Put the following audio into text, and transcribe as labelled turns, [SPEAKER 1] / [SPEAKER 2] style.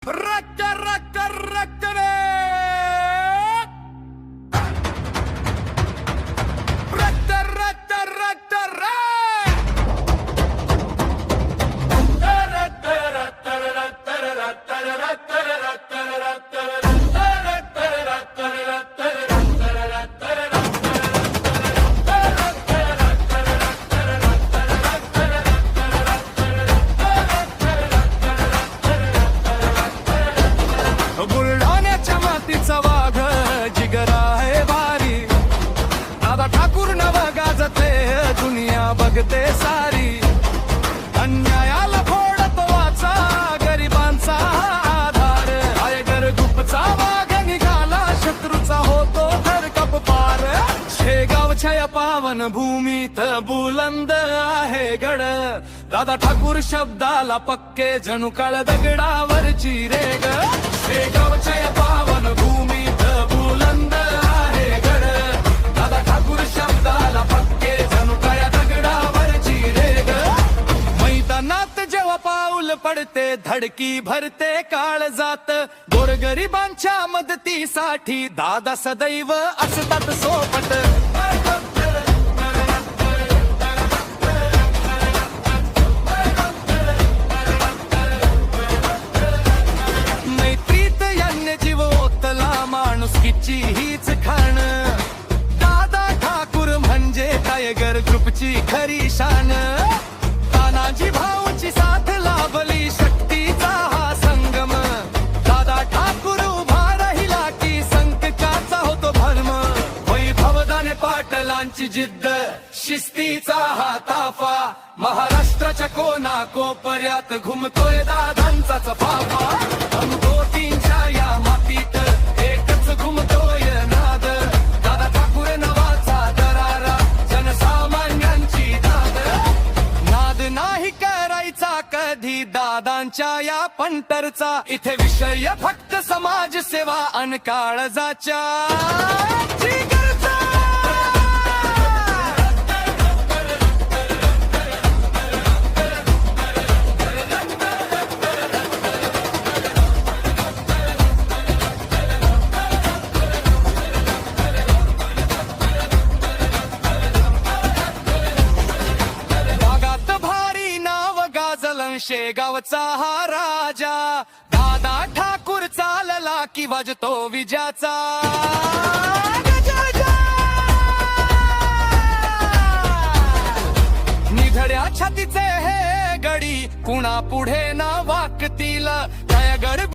[SPEAKER 1] रक्त रक्त रक्त रे रक्त रक्त रक्त रे रक्त रक्त रक्त रक्त रक्त रक्त रक्त बुलढाण्याच्या मातीचा वाघ जिगरा आहे भारी दादा ठाकूर नव गाजते दुनिया बघते सारी अन्यायाला फोडतो वाचा गरिबांचा आधार टायगर गुपचा वाघ निघाला शत्रूचा होतो धरकप पार शेगावच्या या पावन भूमीत बुलंद आहे गड दादा ठाकूर शब्दाला पक्के जणू काळ दगडावरची रेग शेगावच्या या पावन भूमीत बुलंद आहे गड दादा ठाकूर शब्दाला पक्के जणू काळ्या दगडावरची रेग मैदानात जेव्हा पाऊल पडते धडकी भरते काळ जात गोरगरिबांच्या मदतीसाठी दादा सदैव असतात सोबत माणुसकीची हीच खाण दादा ठाकूर म्हणजे टायगर ग्रुपची खरी शान तानाजी भाऊची साथ लाभली शक्तीचा हा संगम दादा ठाकूर उभा राहिला की संकटाचा होतो भरम वैभवदाने पाटलांची जिद्द शिस्तीचा हा ताफा महाराष्ट्राच्या कोना कोपऱ्यात घुमतोय दादांचाच फाफा अमगोतींच्या या मातीत घुमतोय नाद दादा ठाकूर नवाचा दरारा जनसामान्यांची दाद नाद नाही करायचा कधी दादांच्या या पंटरचा इथे विषय फक्त समाज सेवा अन काळजाच्या जिगरचा शेगावचा हा राजा दादा ठाकूर चालला की वाजतो विजाचा निधड्या छातीचे हे गडी कुणा पुढे ना वाकतील टायगर